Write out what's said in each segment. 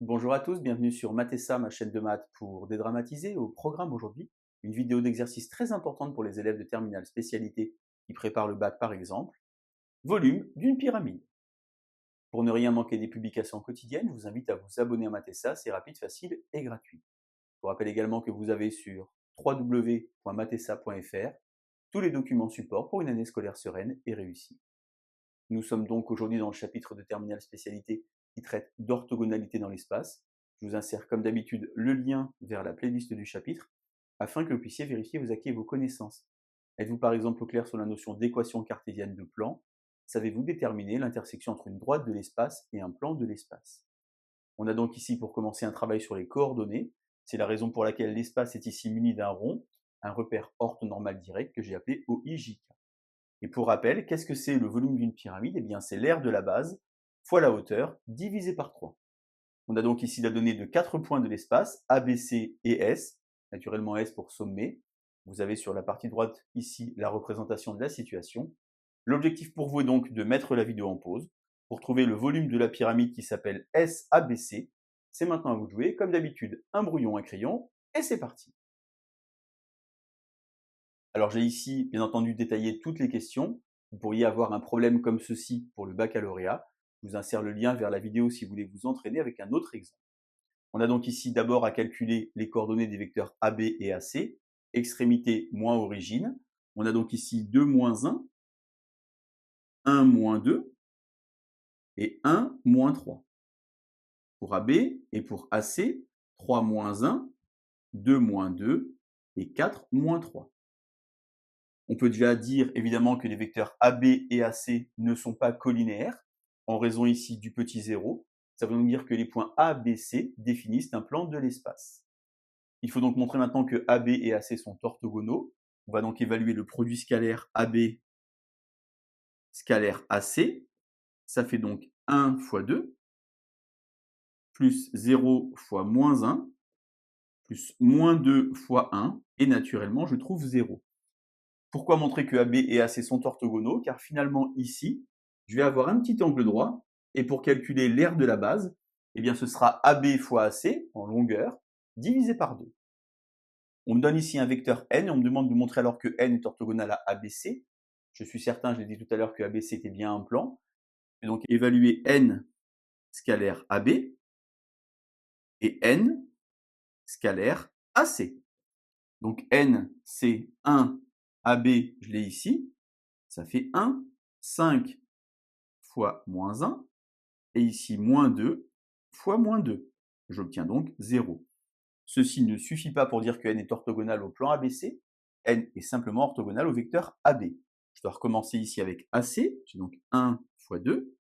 Bonjour à tous, bienvenue sur Mathessa, ma chaîne de maths pour dédramatiser. Au programme aujourd'hui, une vidéo d'exercice très importante pour les élèves de terminale spécialité qui préparent le bac par exemple, volume d'une pyramide. Pour ne rien manquer des publications quotidiennes, je vous invite à vous abonner à Mathessa, c'est rapide, facile et gratuit. Je vous rappelle également que vous avez sur www.mathessa.fr tous les documents support pour une année scolaire sereine et réussie. Nous sommes donc aujourd'hui dans le chapitre de terminale spécialité qui traite d'orthogonalité dans l'espace. Je vous insère comme d'habitude le lien vers la playlist du chapitre afin que vous puissiez vérifier vos acquis et vos connaissances. Êtes-vous par exemple au clair sur la notion d'équation cartésienne de plan? Savez-vous déterminer l'intersection entre une droite de l'espace et un plan de l'espace? On a donc ici pour commencer un travail sur les coordonnées. C'est la raison pour laquelle l'espace est ici muni d'un rond, un repère orthonormal direct que j'ai appelé OIJK. Et pour rappel, qu'est-ce que c'est le volume d'une pyramide? Eh bien, c'est l'aire de la base fois la hauteur divisé par 3. On a donc ici la donnée de 4 points de l'espace, A, B, C et S, naturellement S pour sommet. Vous avez sur la partie droite ici la représentation de la situation. L'objectif pour vous est donc de mettre la vidéo en pause pour trouver le volume de la pyramide qui s'appelle SABC. C'est maintenant à vous de jouer. Comme d'habitude, un brouillon, un crayon, et c'est parti. Alors j'ai ici, bien entendu, détaillé toutes les questions. Vous pourriez avoir un problème comme ceci pour le baccalauréat. Je vous insère le lien vers la vidéo si vous voulez vous entraîner avec un autre exemple. On a donc ici d'abord à calculer les coordonnées des vecteurs AB et AC, extrémité moins origine. On a donc ici 2 moins 1 moins 2 et 1 moins 3. Pour AB et pour AC, 3 moins 1, 2 moins 2 et 4 moins 3. On peut déjà dire évidemment que les vecteurs AB et AC ne sont pas collinéaires, en raison ici du petit zéro. Ça veut donc dire que les points A, B, C définissent un plan de l'espace. Il faut donc montrer maintenant que AB et AC sont orthogonaux. On va donc évaluer le produit scalaire AB scalaire AC. Ça fait donc 1 fois 2, plus 0 fois moins 1, plus moins 2 fois 1, et naturellement, je trouve 0. Pourquoi montrer que AB et AC sont orthogonaux? Car finalement, ici, je vais avoir un petit angle droit, et pour calculer l'aire de la base, eh bien, ce sera AB fois AC, en longueur, divisé par 2. On me donne ici un vecteur n, et on me demande de montrer alors que n est orthogonal à ABC. Je suis certain, je l'ai dit tout à l'heure, que ABC était bien un plan. Je vais donc évaluer n scalaire AB, et n scalaire AC. Donc n, c'est 1, AB, je l'ai ici, ça fait 1, 5 fois moins 1, et ici moins 2 fois moins 2. J'obtiens donc 0. Ceci ne suffit pas pour dire que n est orthogonal au plan ABC, n est simplement orthogonal au vecteur AB. Je dois recommencer ici avec AC, j'ai donc 1 fois 2,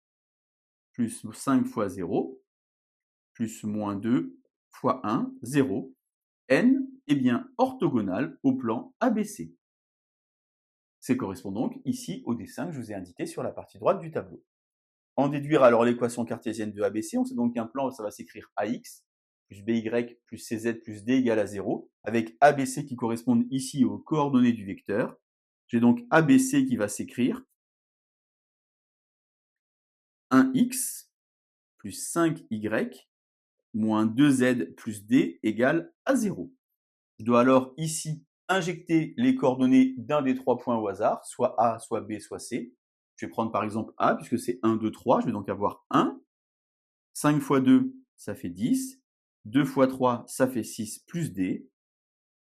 plus 5 fois 0, plus moins 2 fois 1, 0. n est bien orthogonal au plan ABC. C'est correspond donc ici au dessin que je vous ai indiqué sur la partie droite du tableau. En déduire alors l'équation cartésienne de ABC, on sait donc qu'un plan, ça va s'écrire AX plus BY plus CZ plus D égale à 0, avec ABC qui correspondent ici aux coordonnées du vecteur. J'ai donc ABC qui va s'écrire 1x plus 5y moins 2z plus D égale à 0. Je dois alors ici injecter les coordonnées d'un des 3 points au hasard, soit A, soit B, soit C. Je vais prendre par exemple A, puisque c'est 1, 2, 3. Je vais donc avoir 1. 5 fois 2, ça fait 10. 2 fois 3, ça fait 6 plus D.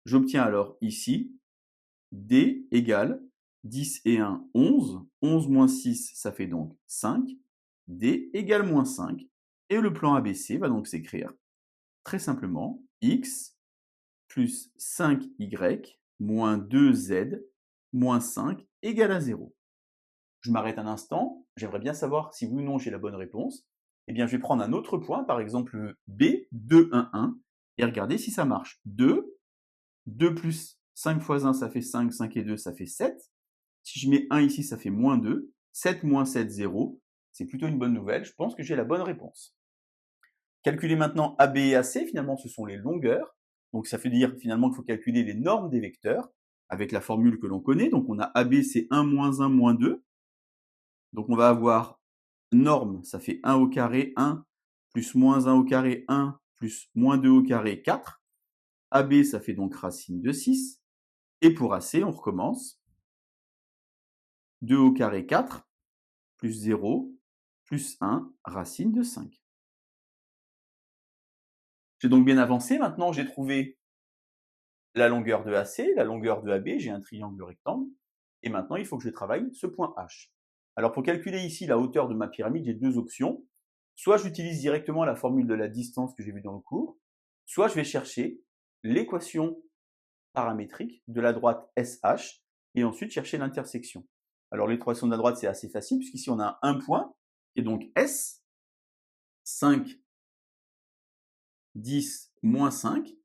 J'obtiens alors ici D égale 10 et 1, 11. 11 moins 6, ça fait donc 5. D égale moins 5. Et le plan ABC va donc s'écrire très simplement x plus 5y moins 2z moins 5 égale à 0. Je m'arrête un instant, j'aimerais bien savoir si oui ou non j'ai la bonne réponse. Eh bien, je vais prendre un autre point, par exemple B, 2, 1, 1, et regarder si ça marche. 2, 2 plus 5 fois 1, ça fait 5, 5 et 2, ça fait 7. Si je mets 1 ici, ça fait moins 2. 7 moins 7, 0. C'est plutôt une bonne nouvelle, je pense que j'ai la bonne réponse. Calculer maintenant AB et AC, finalement, ce sont les longueurs. Donc, ça veut dire finalement qu'il faut calculer les normes des vecteurs avec la formule que l'on connaît. Donc, on a AB, c'est 1 moins 1 moins 2. Donc, on va avoir norme, ça fait 1 au carré, 1 plus moins 1 au carré, 1, plus moins 2 au carré, 4. AB, ça fait donc racine de 6. Et pour AC, on recommence. 2 au carré, 4, plus 0, plus 1, racine de 5. J'ai donc bien avancé. Maintenant, j'ai trouvé la longueur de AC, la longueur de AB, j'ai un triangle rectangle. Et maintenant, il faut que je travaille ce point H. Alors, pour calculer ici la hauteur de ma pyramide, j'ai deux options. Soit j'utilise directement la formule de la distance que j'ai vue dans le cours, soit je vais chercher l'équation paramétrique de la droite SH et ensuite chercher l'intersection. Alors, l'équation de la droite, c'est assez facile puisqu'ici, on a un point et donc S, 5, 10, moins 5.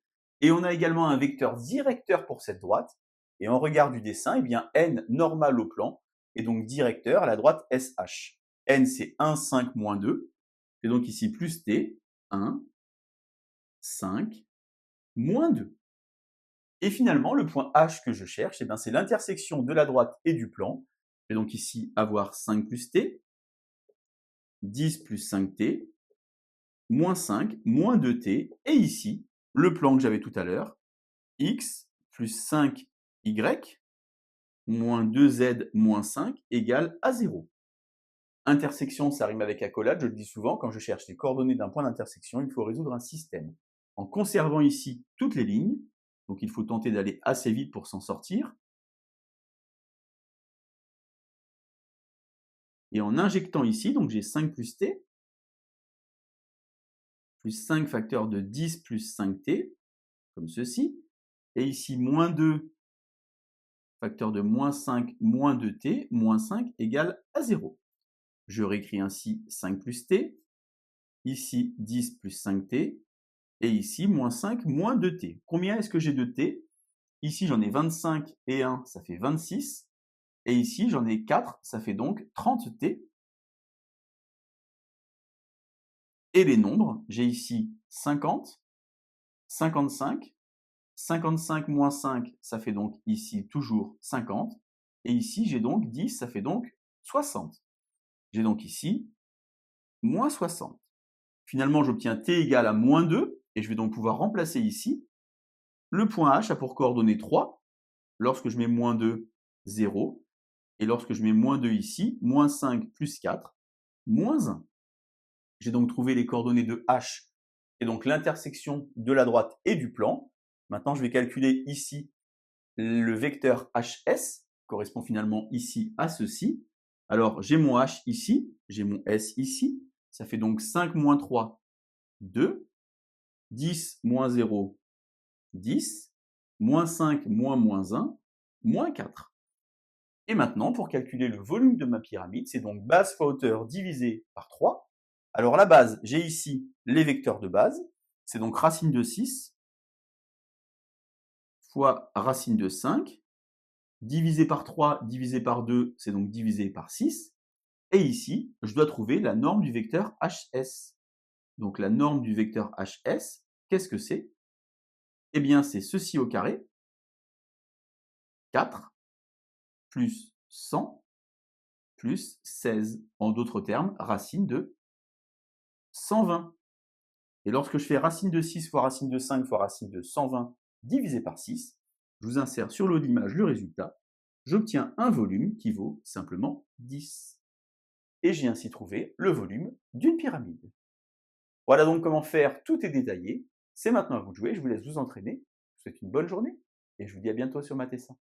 Et on a également un vecteur directeur pour cette droite. Et en regard du dessin, eh bien, n normal au plan est donc directeur à la droite SH. N, c'est 1, 5, moins 2. Et donc ici, plus t, 1, 5, moins 2. Et finalement, le point H que je cherche, eh bien, c'est l'intersection de la droite et du plan. Je vais donc ici avoir 5 plus t, 10 plus 5t, moins 5, moins 2t. Et ici, le plan que j'avais tout à l'heure, x plus 5y moins 2z moins 5 égale à 0. Intersection, ça rime avec accolade, je le dis souvent, quand je cherche les coordonnées d'un point d'intersection, il faut résoudre un système. En conservant ici toutes les lignes, donc il faut tenter d'aller assez vite pour s'en sortir, et en injectant ici, donc j'ai 5 plus t, plus 5 facteur de 10 plus 5t, comme ceci, et ici moins 2 facteur de moins 5 moins 2t, moins 5 égale à 0. Je réécris ainsi 5 plus t, ici 10 plus 5t, et ici moins 5 moins 2t. Combien est-ce que j'ai de t? Ici j'en ai 25 et 1, ça fait 26, et ici j'en ai 4, ça fait donc 30t. Et les nombres, j'ai ici 50, 55, 55 moins 5, ça fait donc ici toujours 50, et ici j'ai donc 10, ça fait donc 60. J'ai donc ici moins 60. Finalement, j'obtiens t égale à moins 2, et je vais donc pouvoir remplacer ici. Le point H a pour coordonnée 3. Lorsque je mets moins 2, 0. Et lorsque je mets moins 2 ici, moins 5 plus 4, moins 1. J'ai donc trouvé les coordonnées de H, et donc l'intersection de la droite et du plan. Maintenant, je vais calculer ici le vecteur HS, correspond finalement ici à ceci. Alors, j'ai mon H ici, j'ai mon S ici. Ça fait donc 5 moins 3, 2. 10 moins 0, 10. Moins 5 moins 1, moins 4. Et maintenant, pour calculer le volume de ma pyramide, c'est donc base fois hauteur divisé par 3. Alors la base, j'ai ici les vecteurs de base. C'est donc racine de 6 fois racine de 5. Divisé par 3, divisé par 2, c'est donc divisé par 6. Et ici, je dois trouver la norme du vecteur HS. Donc la norme du vecteur HS, qu'est-ce que c'est? Eh bien, c'est ceci au carré, 4, plus 100, plus 16. En d'autres termes, racine de 120. Et lorsque je fais racine de 6 fois racine de 5 fois racine de 120 divisé par 6, je vous insère sur le haut de l'image le résultat. J'obtiens un volume qui vaut simplement 10. Et j'ai ainsi trouvé le volume d'une pyramide. Voilà donc comment faire, tout est détaillé. C'est maintenant à vous de jouer, je vous laisse vous entraîner. Je vous souhaite une bonne journée et je vous dis à bientôt sur Mathessin.